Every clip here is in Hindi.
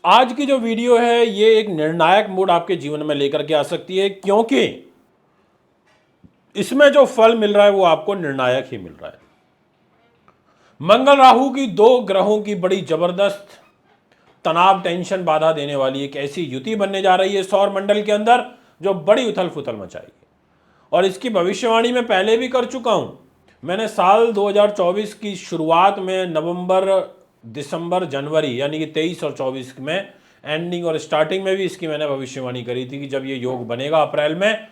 आज की जो वीडियो है ये एक निर्णायक मोड़ आपके जीवन में लेकर के आ सकती है, क्योंकि इसमें जो फल मिल रहा है वो आपको निर्णायक ही मिल रहा है। मंगल राहु की दो ग्रहों की बड़ी जबरदस्त तनाव, टेंशन, बाधा देने वाली एक ऐसी युति बनने जा रही है सौर मंडल के अंदर जो बड़ी उथल पुथल मचाएगी। और इसकी भविष्यवाणी मैं पहले भी कर चुका हूं। मैंने साल 2024 की शुरुआत में नवंबर, दिसंबर, जनवरी यानी कि 23 और 24 में एंडिंग और स्टार्टिंग में भी इसकी मैंने भविष्यवाणी करी थी कि जब ये योग बनेगा अप्रैल में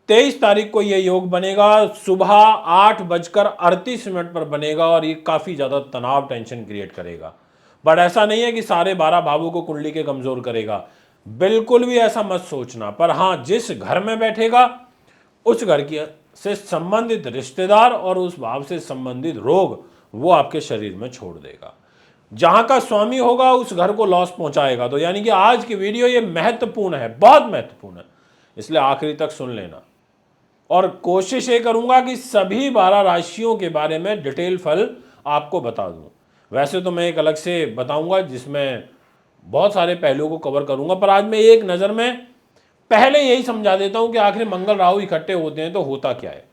23 तारीख को ये योग बनेगा, सुबह 8:38 पर बनेगा और ये काफ़ी ज़्यादा तनाव, टेंशन क्रिएट करेगा। बट ऐसा नहीं है कि सारे 12 भावों को कुंडली के कमज़ोर करेगा, बिल्कुल भी ऐसा मत सोचना। पर हाँ, जिस घर में बैठेगा उस घर की से संबंधित रिश्तेदार और उस भाव से संबंधित रोग वो आपके शरीर में छोड़ देगा। जहां का स्वामी होगा उस घर को लॉस पहुंचाएगा। तो यानी कि आज की वीडियो ये महत्वपूर्ण है, बहुत महत्वपूर्ण है, इसलिए आखिरी तक सुन लेना। और कोशिश ये करूंगा कि सभी 12 राशियों के बारे में डिटेल फल आपको बता दूं। वैसे तो मैं एक अलग से बताऊंगा जिसमें बहुत सारे पहलुओं को कवर करूंगा, पर आज मैं एक नज़र में पहले यही समझा देता हूं कि आखिर मंगल राहु इकट्ठे होते हैं तो होता क्या है।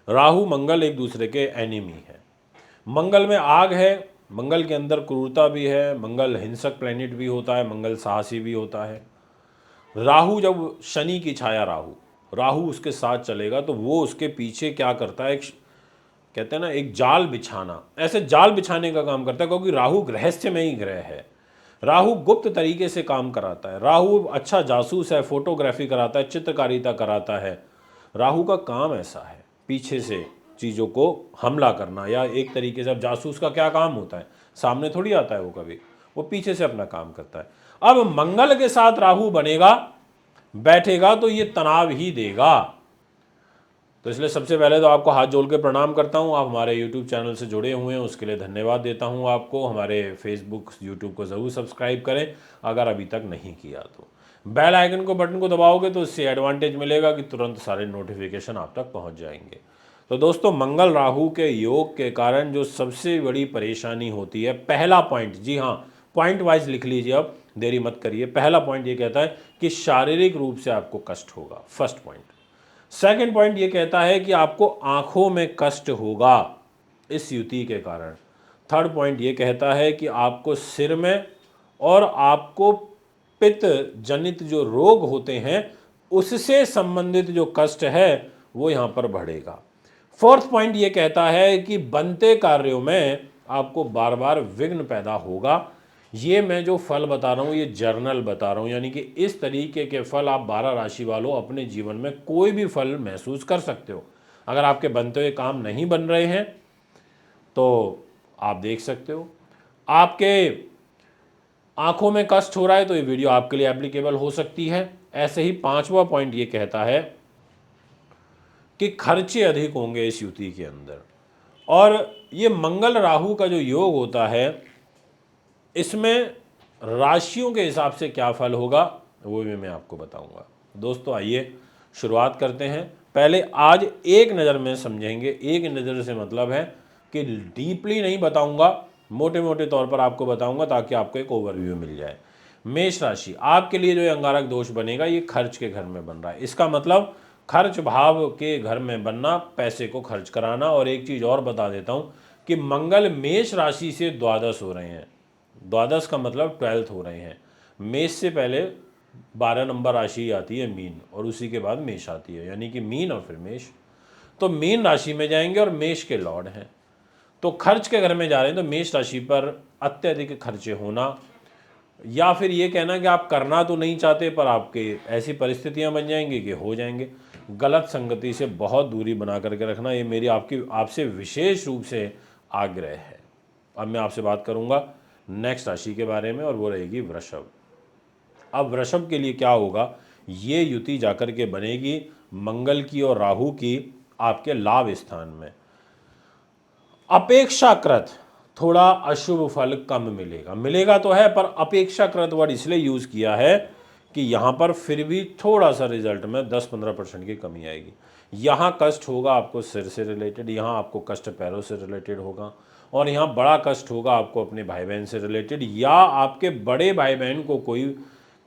राहु मंगल एक दूसरे के एनिमी है। मंगल में आग है, मंगल के अंदर क्रूरता भी है, मंगल हिंसक प्लेनेट भी होता है, मंगल साहसी भी होता है। राहु जब शनि की छाया राहु राहु उसके साथ चलेगा तो वो उसके पीछे क्या करता है, कहते हैं ना, एक जाल बिछाना, ऐसे जाल बिछाने का काम करता है, क्योंकि राहु गृहस्थ्यमयी ग्रह है। राहु गुप्त तरीके से काम कराता है। राहु अच्छा जासूस है, फोटोग्राफी कराता है, चित्रकारिता कराता है। राहु का काम ऐसा है, पीछे से चीज़ों को हमला करना। या एक तरीके से अब जासूस का क्या काम होता है, सामने थोड़ी आता है वो, कभी वो पीछे से अपना काम करता है। अब मंगल के साथ राहु बनेगा, बैठेगा तो ये तनाव ही देगा। तो इसलिए सबसे पहले तो आपको हाथ जोड़ के प्रणाम करता हूं। आप हमारे YouTube चैनल से जुड़े हुए हैं उसके लिए धन्यवाद देता हूं आपको। हमारे Facebook, YouTube को ज़रूर सब्सक्राइब करें अगर अभी तक नहीं किया तो। बेल आइकन को, बटन को दबाओगे तो इससे एडवांटेज मिलेगा कि तुरंत सारे नोटिफिकेशन आप तक पहुंच जाएंगे। तो दोस्तों, मंगल राहु के योग के कारण जो सबसे बड़ी परेशानी होती है, पहला पॉइंट, जी हाँ, पॉइंट वाइज लिख लीजिए, अब देरी मत करिए। पहला पॉइंट ये कहता है कि शारीरिक रूप से आपको कष्ट होगा, फर्स्ट पॉइंट। सेकंड पॉइंट ये कहता है कि आपको आंखों में कष्ट होगा इस युति के कारण। थर्ड पॉइंट ये कहता है कि आपको सिर में और आपको पित्त जनित जो रोग होते हैं उससे संबंधित जो कष्ट है वो यहाँ पर बढ़ेगा। फोर्थ पॉइंट ये कहता है कि बनते कार्यों में आपको बार बार विघ्न पैदा होगा। ये मैं जो फल बता रहा हूँ ये जर्नल बता रहा हूँ, यानी कि इस तरीके के फल आप 12 राशि वालों अपने जीवन में कोई भी फल महसूस कर सकते हो। अगर आपके बनते हुए काम नहीं बन रहे हैं तो आप देख सकते हो। आपके आंखों में कष्ट हो रहा है तो ये वीडियो आपके लिए एप्लीकेबल हो सकती है। ऐसे ही पांचवा पॉइंट ये कहता है कि खर्चे अधिक होंगे इस युति के अंदर। और ये मंगल राहु का जो योग होता है इसमें राशियों के हिसाब से क्या फल होगा वो भी मैं आपको बताऊंगा। दोस्तों आइए शुरुआत करते हैं। पहले आज एक नज़र में समझेंगे। एक नज़र से मतलब है कि डीपली नहीं बताऊंगा, मोटे मोटे तौर पर आपको बताऊंगा ताकि आपको एक ओवरव्यू मिल जाए। मेष राशि, आपके लिए जो अंगारक दोष बनेगा ये खर्च के घर में बन रहा है। इसका मतलब खर्च भाव के घर में बनना, पैसे को खर्च कराना। और एक चीज़ और बता देता हूँ कि मंगल मेष राशि से द्वादश हो रहे हैं। द्वादश का मतलब 12th हो रहे हैं। मेष से पहले 12 नंबर राशि आती है मीन, और उसी के बाद मेष आती है, यानी कि मीन और फिर मेष। तो मीन राशि में जाएंगे और मेष के लॉर्ड हैं, तो खर्च के घर में जा रहे हैं। तो मेष राशि पर अत्यधिक खर्चे होना, या फिर ये कहना कि आप करना तो नहीं चाहते पर आपके ऐसी परिस्थितियां बन जाएंगी कि हो जाएंगे। गलत संगति से बहुत दूरी बना करके रखना, ये मेरी आपसे विशेष रूप से आग्रह है। अब मैं आपसे बात करूंगा नेक्स्ट राशि के बारे में, और वो रहेगी वृषभ। अब वृषभ के लिए क्या होगा, ये युति जाकर के बनेगी मंगल की और राहु की आपके लाभ स्थान में। अपेक्षाकृत थोड़ा अशुभ फल कम मिलेगा, मिलेगा तो है पर अपेक्षाकृत वर्ड इसलिए यूज किया है कि यहाँ पर फिर भी थोड़ा सा रिजल्ट में 10-15% की कमी आएगी। यहाँ कष्ट होगा आपको सिर से रिलेटेड, यहाँ आपको कष्ट पैरों से रिलेटेड होगा, और यहाँ बड़ा कष्ट होगा आपको अपने भाई बहन से रिलेटेड, या आपके बड़े भाई बहन को कोई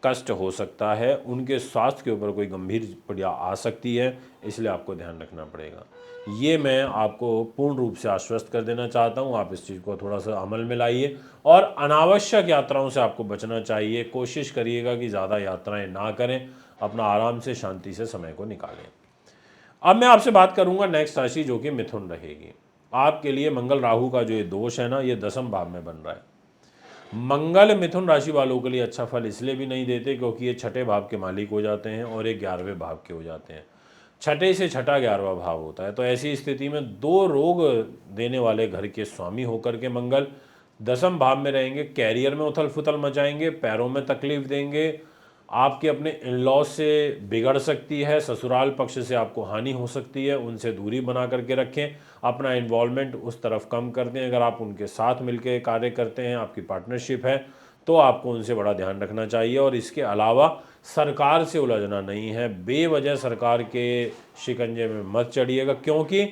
कष्ट हो सकता है, उनके स्वास्थ्य के ऊपर कोई गंभीर पीड़ा आ सकती है, इसलिए आपको ध्यान रखना पड़ेगा। ये मैं आपको पूर्ण रूप से आश्वस्त कर देना चाहता हूँ। आप इस चीज़ को थोड़ा सा अमल में लाइए और अनावश्यक यात्राओं से आपको बचना चाहिए। कोशिश करिएगा कि ज़्यादा यात्राएं ना करें, अपना आराम से शांति से समय को निकालें। अब मैं आपसे बात करूंगा नेक्स्ट राशि जो कि मिथुन रहेगी। आपके लिए मंगल राहु का जो ये दोष है ना, ये 10वें भाव में बन रहा है। मंगल मिथुन राशि वालों के लिए अच्छा फल इसलिए भी नहीं देते क्योंकि ये छठे भाव के मालिक हो जाते हैं और ये 11वें भाव के हो जाते हैं। छठे से छठा 11वां भाव होता है। तो ऐसी स्थिति में दो रोग देने वाले घर के स्वामी होकर के मंगल 10वें भाव में रहेंगे। कैरियर में उथल फुथल मचाएंगे, पैरों में तकलीफ देंगे, आपके अपने इन लॉ से बिगड़ सकती है, ससुराल पक्ष से आपको हानि हो सकती है, उनसे दूरी बना करके रखें, अपना इन्वॉल्वमेंट उस तरफ कम कर दें। अगर आप उनके साथ मिलकर कार्य करते हैं, आपकी पार्टनरशिप है, तो आपको उनसे बड़ा ध्यान रखना चाहिए। और इसके अलावा सरकार से उलझना नहीं है, बेवजह सरकार के शिकंजे में मत चढ़िएगा, क्योंकि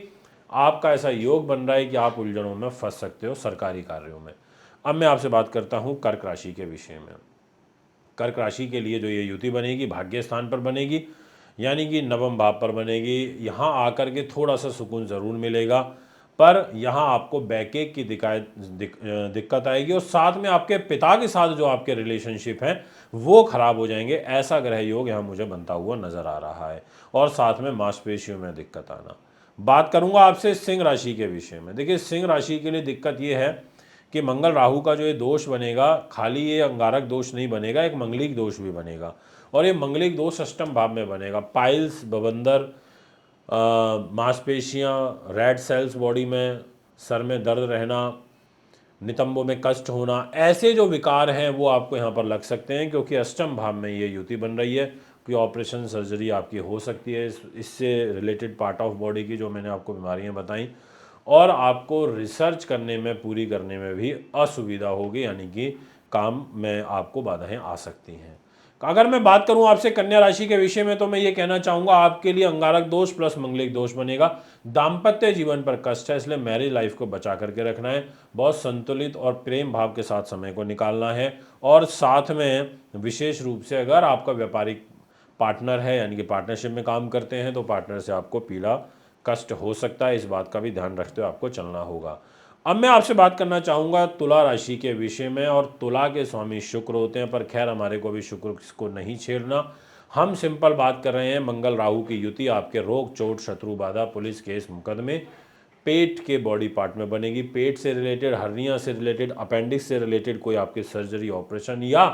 आपका ऐसा योग बन रहा है कि आप उलझनों में फंस सकते हो सरकारी कार्यों में। अब मैं आपसे बात करता हूँ कर्क राशि के विषय में। कर्क राशि के लिए जो ये युति बनेगी भाग्य स्थान पर बनेगी, यानी कि 9वें भाव पर बनेगी। यहाँ आकर के थोड़ा सा सुकून ज़रूर मिलेगा, पर यहाँ आपको बैकएक की दिक्कत आएगी और साथ में आपके पिता के साथ जो आपके रिलेशनशिप हैं वो खराब हो जाएंगे। ऐसा ग्रह योग यहाँ मुझे बनता हुआ नजर आ रहा है। और साथ में मांसपेशियों में दिक्कत आना। बात करूंगा आपसे सिंह राशि के विषय में। देखिए, सिंह राशि के लिए दिक्कत ये है कि मंगल राहु का जो ये दोष बनेगा, खाली ये अंगारक दोष नहीं बनेगा, एक मंगलिक दोष भी बनेगा। और ये मंगलिक दोष अष्टम भाव में बनेगा। पाइल्स, बवंदर, मांसपेशियाँ, रेड सेल्स बॉडी में, सर में दर्द रहना, नितंबों में कष्ट होना, ऐसे जो विकार हैं वो आपको यहाँ पर लग सकते हैं, क्योंकि अष्टम भाव में ये युति बन रही है। कोई ऑपरेशन सर्जरी आपकी हो सकती है इससे रिलेटेड पार्ट ऑफ बॉडी की, जो मैंने आपको बीमारियाँ बताई। और आपको रिसर्च करने में, पूरी करने में भी असुविधा होगी, यानी कि काम में आपको बाधाएं आ सकती हैं। अगर मैं बात करूं आपसे कन्या राशि के विषय में, तो मैं ये कहना चाहूंगा आपके लिए अंगारक दोष प्लस मंगलिक दोष बनेगा। दाम्पत्य जीवन पर कष्ट है, इसलिए मैरिज लाइफ को बचा करके रखना है। बहुत संतुलित और प्रेम भाव के साथ समय को निकालना है। और साथ में विशेष रूप से अगर आपका व्यापारिक पार्टनर है, यानी कि पार्टनरशिप में काम करते हैं, तो पार्टनर से आपको पीड़ा कष्ट हो सकता है। इस बात का भी ध्यान रखते हुए आपको चलना होगा। अब मैं आपसे बात करना चाहूँगा तुला राशि के विषय में। और तुला के स्वामी शुक्र होते हैं, पर खैर हमारे को भी शुक्र को नहीं छेड़ना। हम सिंपल बात कर रहे हैं मंगल राहु की युति आपके रोग, चोट, शत्रु बाधा, पुलिस केस, मुकदमे, पेट के बॉडी पार्ट में बनेगी। पेट से रिलेटेड, हर्निया से रिलेटेड, अपेंडिक्स से रिलेटेड कोई आपकी सर्जरी, ऑपरेशन, या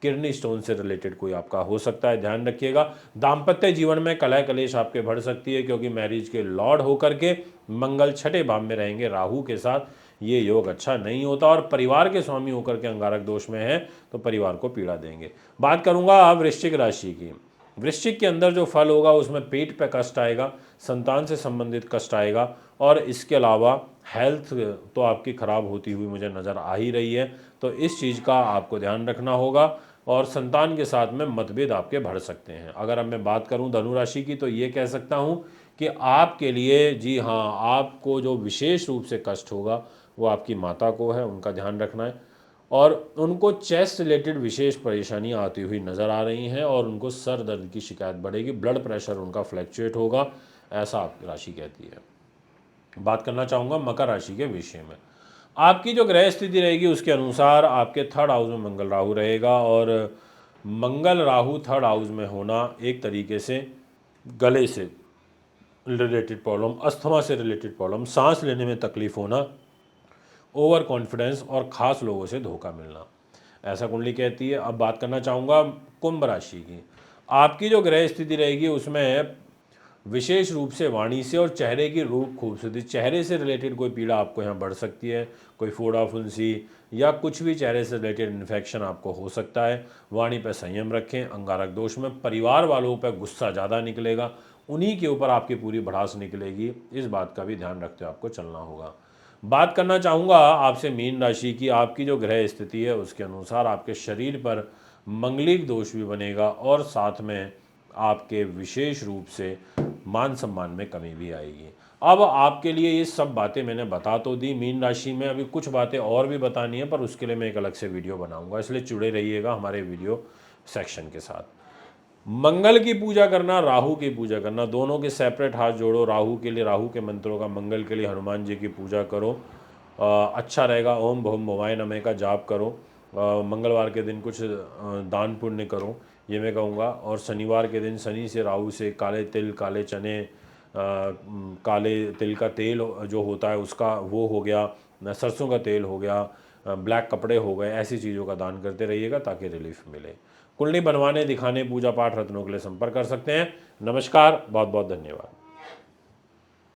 किडनी स्टोन से रिलेटेड कोई आपका हो सकता है, ध्यान रखिएगा। दाम्पत्य जीवन में कलह कलेश आपके बढ़ सकती है, क्योंकि मैरिज के लॉर्ड होकर के मंगल छठे भाव में रहेंगे राहु के साथ। ये योग अच्छा नहीं होता। और परिवार के स्वामी होकर के अंगारक दोष में है, तो परिवार को पीड़ा देंगे। बात करूंगा अब वृश्चिक राशि की। वृश्चिक के अंदर जो फल होगा उसमें पेट पे कष्ट आएगा, संतान से संबंधित कष्ट आएगा, और इसके अलावा हेल्थ तो आपकी खराब होती हुई मुझे नज़र आ ही रही है। तो इस चीज़ का आपको ध्यान रखना होगा। और संतान के साथ में मतभेद आपके बढ़ सकते हैं। अगर अब मैं बात करूं धनु राशि की, तो ये कह सकता हूं कि आपके लिए, जी हाँ, आपको जो विशेष रूप से कष्ट होगा वो आपकी माता को है, उनका ध्यान रखना है। और उनको चेस्ट रिलेटेड विशेष परेशानियां आती हुई नज़र आ रही हैं, और उनको सर दर्द की शिकायत बढ़ेगी, ब्लड प्रेशर उनका फ्लैक्चुएट होगा, ऐसा आपकी राशि कहती है। बात करना चाहूँगा मकर राशि के विषय में। आपकी जो ग्रह स्थिति रहेगी उसके अनुसार आपके थर्ड हाउस में मंगल राहु रहेगा। और मंगल राहु थर्ड हाउस में होना एक तरीके से गले से रिलेटेड प्रॉब्लम, अस्थमा से रिलेटेड प्रॉब्लम, सांस लेने में तकलीफ होना, ओवर कॉन्फिडेंस और ख़ास लोगों से धोखा मिलना, ऐसा कुंडली कहती है। अब बात करना चाहूँगा कुंभ राशि की। आपकी जो ग्रह स्थिति रहेगी उसमें विशेष रूप से वाणी से और चेहरे की रूप खूबसूरती, चेहरे से रिलेटेड कोई पीड़ा आपको यहाँ बढ़ सकती है, कोई फोड़ा फुंसी या कुछ भी चेहरे से रिलेटेड इन्फेक्शन आपको हो सकता है। वाणी पर संयम रखें। अंगारक दोष में परिवार वालों पर गुस्सा ज़्यादा निकलेगा, उन्हीं के ऊपर आपकी पूरी भड़ास निकलेगी, इस बात का भी ध्यान रखते हुए आपको चलना होगा। बात करना चाहूँगा आपसे मीन राशि की। आपकी जो ग्रह स्थिति है उसके अनुसार आपके शरीर पर मंगलिक दोष भी बनेगा, और साथ में आपके विशेष रूप से मान सम्मान में कमी भी आएगी। अब आपके लिए ये सब बातें मैंने बता तो दी। मीन राशि में अभी कुछ बातें और भी बतानी है, पर उसके लिए मैं एक अलग से वीडियो बनाऊंगा, इसलिए जुड़े रहिएगा हमारे वीडियो सेक्शन के साथ। मंगल की पूजा करना, राहु की पूजा करना, दोनों के सेपरेट हाथ जोड़ो। राहु के लिए राहु के मंत्रों का, मंगल के लिए हनुमान जी की पूजा करो। अच्छा रहेगा। ओम भुम भुवाय नमः का जाप करो। मंगलवार के दिन कुछ दान पुण्य करो, ये मैं कहूँगा। और शनिवार के दिन शनि से राहु से काले तिल, काले चने, काले तिल का तेल जो होता है उसका वो हो गया, सरसों का तेल हो गया, ब्लैक कपड़े हो गए, ऐसी चीज़ों का दान करते रहिएगा ताकि रिलीफ मिले। कुंडली बनवाने, दिखाने, पूजा पाठ, रत्नों के लिए संपर्क कर सकते हैं। नमस्कार, बहुत बहुत धन्यवाद।